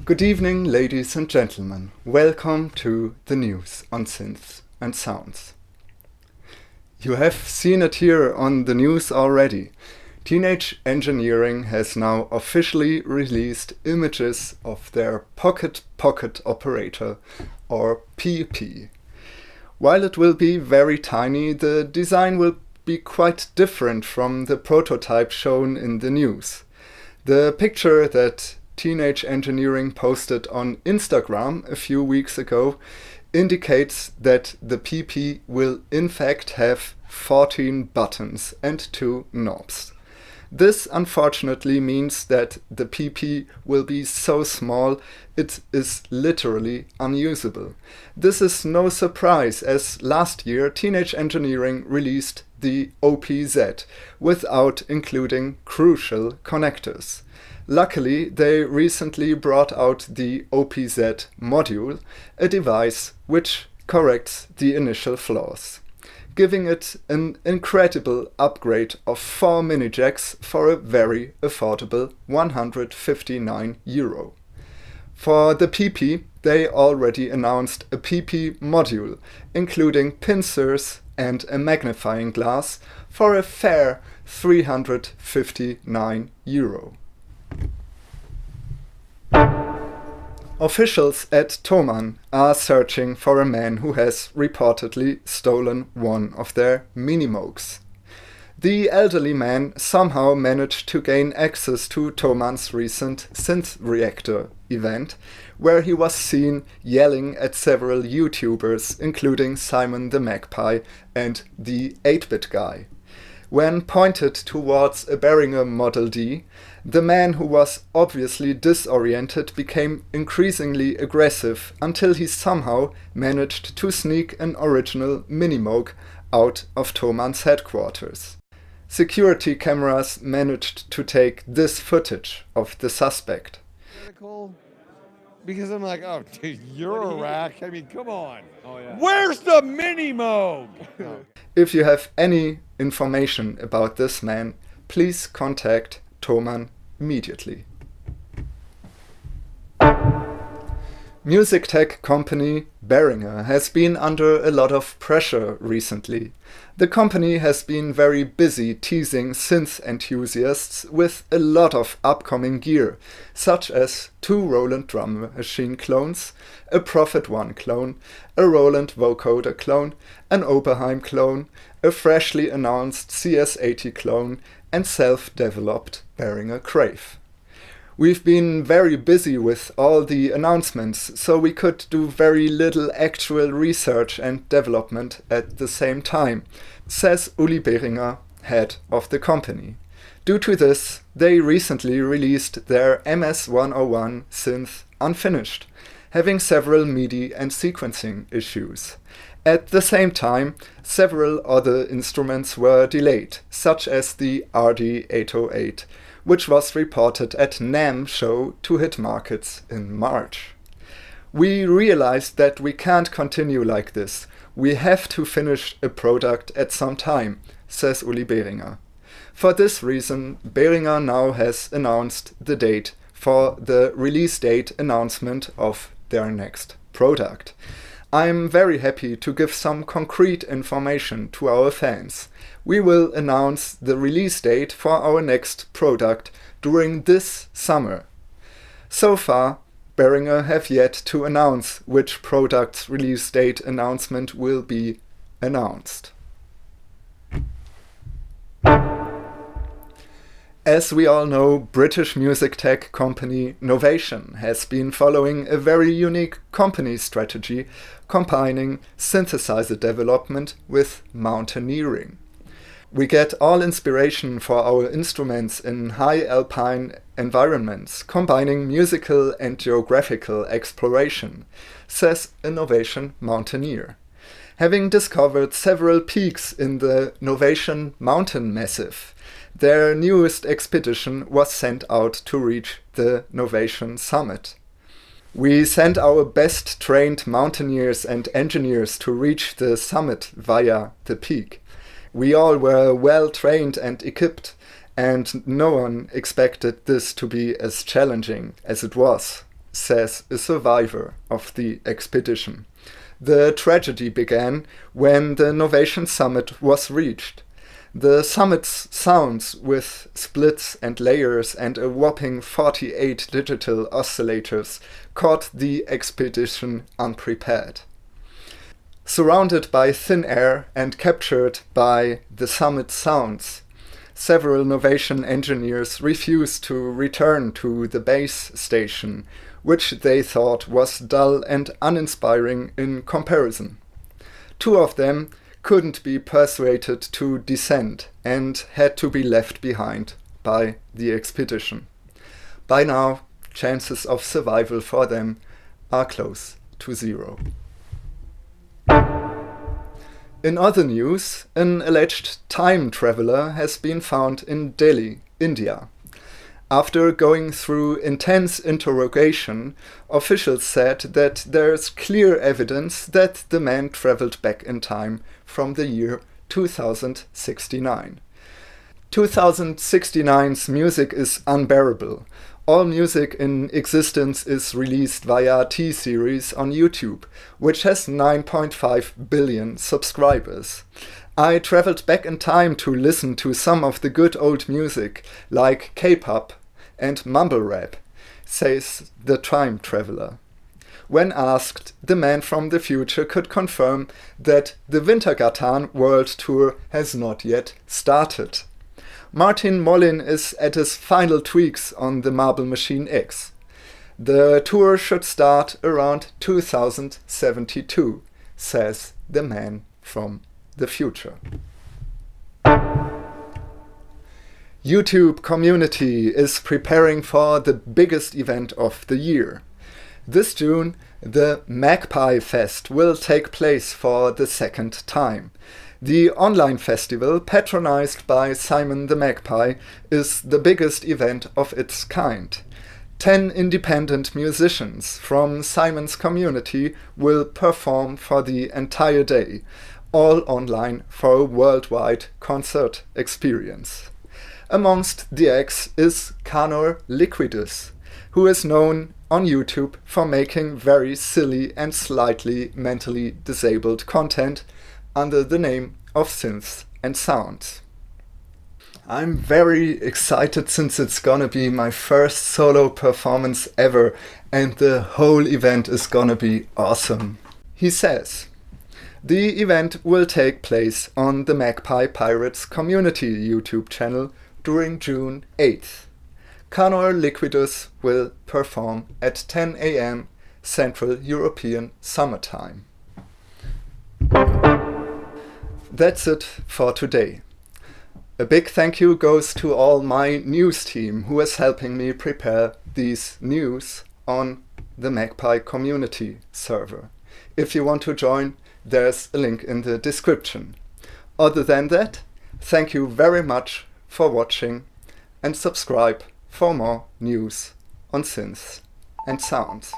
Good evening, ladies and gentlemen. Welcome to the news on Synths and Sounds. You have seen it here on the news already. Teenage Engineering has now officially released images of their Pocket Operator, or PP. While it will be very tiny, the design will be quite different from the prototype shown in the news. The picture that Teenage Engineering posted on Instagram a few weeks ago indicates that the PP will in fact have 14 buttons and 2 knobs. This unfortunately means that the PP will be so small it is literally unusable. This is no surprise, as last year Teenage Engineering released the OPZ without including crucial connectors. Luckily, they recently brought out the OPZ module, a device which corrects the initial flaws, giving it an incredible upgrade of 4 mini jacks for a very affordable €159. For the PP, they already announced a PP module, including pincers and a magnifying glass for a fair €359. Officials at Thomann are searching for a man who has reportedly stolen one of their Minimoogs. The elderly man somehow managed to gain access to Thomann's recent Synth Reactor event, where he was seen yelling at several YouTubers, including Simon the Magpie and the 8-Bit Guy. When pointed towards a Behringer Model D, the man, who was obviously disoriented, became increasingly aggressive until he somehow managed to sneak an original Minimoog out of Thomann's headquarters. Security cameras managed to take this footage of the suspect. Because I'm like, oh, dude, you're a rack. I mean, come on. Oh, yeah. Where's the Minimoog? If you have any information about this man, please contact Thomann immediately. Music tech company Behringer has been under a lot of pressure recently. The company has been very busy teasing synth enthusiasts with a lot of upcoming gear, such as 2 Roland drum machine clones, a Prophet 1 clone, a Roland vocoder clone, an Oberheim clone, a freshly announced CS80 clone, and self-developed Behringer Crave. We've been very busy with all the announcements, so we could do very little actual research and development at the same time, says Uli Behringer, head of the company. Due to this, they recently released their MS-101 synth unfinished, having several MIDI and sequencing issues. At the same time, several other instruments were delayed, such as the RD808, which was reported at NAMM show to hit markets in March. We realized that we can't continue like this. We have to finish a product at some time, says Uli Behringer. For this reason, Behringer now has announced the date for the release date announcement of their next product. I'm very happy to give some concrete information to our fans. We will announce the release date for our next product during this summer. So far, Behringer have yet to announce which product's release date announcement will be announced. As we all know, British music tech company Novation has been following a very unique company strategy, combining synthesizer development with mountaineering. We get all inspiration for our instruments in high alpine environments, combining musical and geographical exploration, says a Novation mountaineer. Having discovered several peaks in the Novation mountain massif, their newest expedition was sent out to reach the Novation summit. We sent our best trained mountaineers and engineers to reach the summit via the peak. We all were well trained and equipped, and no one expected this to be as challenging as it was, says a survivor of the expedition. The tragedy began when the Novation summit was reached. The summit's sounds, with splits and layers and a whopping 48 digital oscillators, caught the expedition unprepared. Surrounded by thin air and captured by the summit's sounds, several Novation engineers refused to return to the base station, which they thought was dull and uninspiring in comparison. Two of them couldn't be persuaded to descend and had to be left behind by the expedition. By now, chances of survival for them are close to zero. In other news, an alleged time traveler has been found in Delhi, India. After going through intense interrogation, officials said that there's clear evidence that the man traveled back in time from the year 2069. 2069's music is unbearable. All music in existence is released via T-Series on YouTube, which has 9.5 billion subscribers. I traveled back in time to listen to some of the good old music, like K-pop and mumble rap, says the time traveler. When asked, the man from the future could confirm that the Wintergatan World Tour has not yet started. Martin Mollin is at his final tweaks on the Marble Machine X. The tour should start around 2072, says the man from the future. YouTube community is preparing for the biggest event of the year. This June, the Magpie Fest will take place for the second time. The online festival, patronized by Simon the Magpie, is the biggest event of its kind. 10 independent musicians from Simon's community will perform for the entire day, all online for a worldwide concert experience. Amongst the acts is Canor Liquidus, who is known on YouTube for making very silly and slightly mentally disabled content under the name of Synths and Sounds. I'm very excited since it's gonna be my first solo performance ever and the whole event is gonna be awesome. He says, the event will take place on the Magpie Pirates community YouTube channel during June 8th. Canor Liquidus will perform at 10 AM Central European Summertime. That's it for today. A big thank you goes to all my news team who is helping me prepare these news on the Magpie community server. If you want to join, there's a link in the description. Other than that, thank you very much for watching and subscribe for more news on synths and sounds.